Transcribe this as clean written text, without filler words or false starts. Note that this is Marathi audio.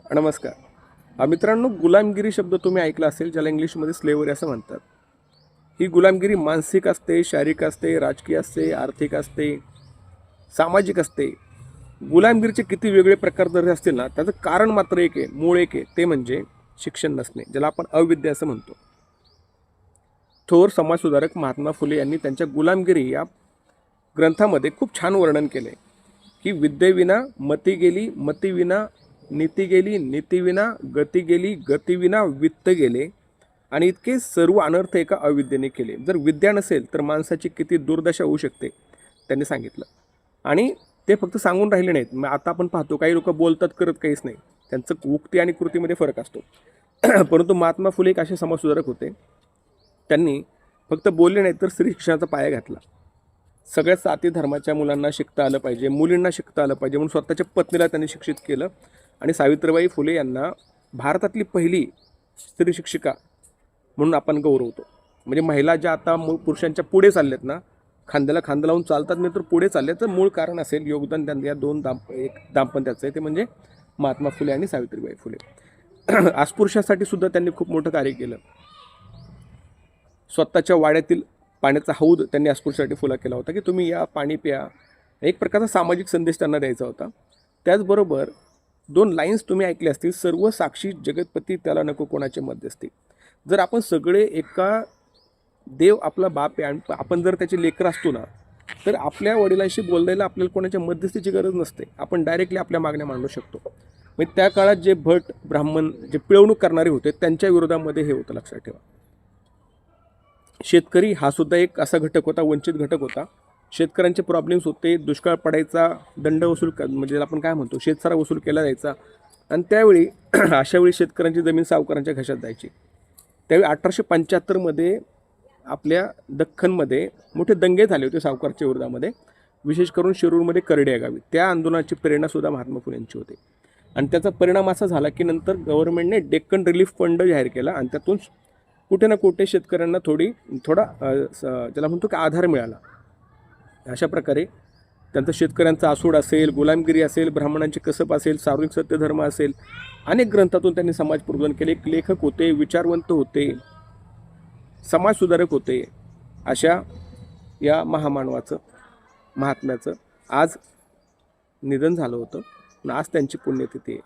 नमस्कार मित्रांनो, गुलामगिरी शब्द तुम्ही ऐकला असेल, ज्याला इंग्लिशमध्ये स्लेव्हरी असं म्हणतात. ही गुलामगिरी मानसिक असते, शारीरिक असते, राजकीय असते, आर्थिक असते, सामाजिक असते. गुलामगिरीचे किती वेगळे प्रकार जरी असतील ना, त्याचं कारण मात्र एक आहे, मूळ एक आहे, ते म्हणजे शिक्षण नसणे, ज्याला आपण अविद्या असं म्हणतो. थोर समाजसुधारक महात्मा फुले यांनी त्यांच्या गुलामगिरी या ग्रंथामध्ये खूप छान वर्णन केले की विद्येविना मती गेली, मतीविना नीती गेली, नीतीविना गती गेली, गतीविना वित्त गेले, आणि इतके सर्व अनर्थ एका अविद्येने केले. जर विद्या नसेल तर माणसाची किती दुर्दशा होऊ शकते त्यांनी सांगितलं. आणि ते फक्त सांगून राहिले नाहीत. मग आता आपण पाहतो काही लोक बोलतात, करत काहीच नाही. त्यांचं उक्ती आणि कृतीमध्ये फरक असतो. परंतु महात्मा फुले एक असे समाजसुधारक होते, त्यांनी फक्त बोलले नाही तर स्त्री शिक्षणाचा पाया घातला. सगळ्या जाती धर्माच्या मुलांना शिकता आलं पाहिजे, मुलींना शिकता आलं पाहिजे म्हणून स्वतःच्या पत्नीला त्यांनी शिक्षित केलं. आणि सावित्रीबाई फुले यांना भारतातली पहिली स्त्री शिक्षिका म्हणून आपण गौरवतो. म्हणजे महिला ज्या आता पुरुषांच्या पुढे चालल्यात ना, खांद्याला खांदा लावून चालतात नाही तर पुढे चालल्याचं मूळ कारण असेल, योगदान त्यांनी या एक दाम्पत्याचं आहे, ते म्हणजे महात्मा फुले आणि सावित्रीबाई फुले. अस्पृश्यासाठी सुद्धा त्यांनी खूप मोठं कार्य केलं. स्वतःच्या वाड्यातील पाण्याचा हौद त्यांनी अस्पृश्यासाठी फुला केला होता की तुम्ही या, पाणी प्या. एक प्रकारचा सामाजिक संदेश त्यांना द्यायचा होता. त्याचबरोबर 2 लाईन्स तुम्ही ऐकले असतील, सर्व साक्षी जगतपती त्याला नको कोणाचे मध्यस्थी. जर आपण सगळे एका, देव आपला बाप आहे आणि आपण जर त्याचे लेकर असतो ना, तर आपल्या वडिलांशी बोलायला आपल्याला कोणाच्या मध्यस्थीची गरज नसते. आपण डायरेक्टली आपल्या मागण्या मांडू शकतो. म्हणजे त्या काळात जे भट ब्राह्मण जे पिळवणूक करणारे होते त्यांच्या विरोधामध्ये हे होतं, लक्षात ठेवा. शेतकरी हा सुद्धा एक असा घटक होता, वंचित घटक होता. शेतकऱ्यांचे प्रॉब्लेम्स होते, दुष्काळ पडायचा, दंड वसूल म्हणजे आपण काय म्हणतो शेतसारा वसूल केला जायचा. आणि त्यावेळी अशावेळी शेतकऱ्यांची जमीन सावकारांच्या घशात जायची. त्यावेळी 1875मध्ये आपल्या दख्खनमध्ये मोठे दंगे झाले होते सावकारच्या विरोधामध्ये, विशेष करून शिरूरमध्ये करडे या गावी. त्या आंदोलनाची प्रेरणासुद्धा महात्मा फुले यांची होती. आणि त्याचा परिणाम असा झाला की नंतर गव्हर्नमेंटने डेक्कन रिलीफ फंड जाहीर केला आणि त्यातून कुठे ना कुठे शेतकऱ्यांना थोडा ज्याला म्हणतो की आधार मिळाला. अशा प्रकारे त्यांचं शेतकऱ्यांचा आसूड असेल, गुलामगिरी असेल, ब्राह्मणांची कसब असेल, सार्वजनिक सत्यधर्म असेल, अनेक ग्रंथातून त्यांनी समाज प्रबोधन केले. एक लेखक होते, विचारवंत होते, समाजसुधारक होते. अशा या महामानवाचं, महात्म्याचं आज निधन झालं होतं. आज त्यांची पुण्यतिथी आहे.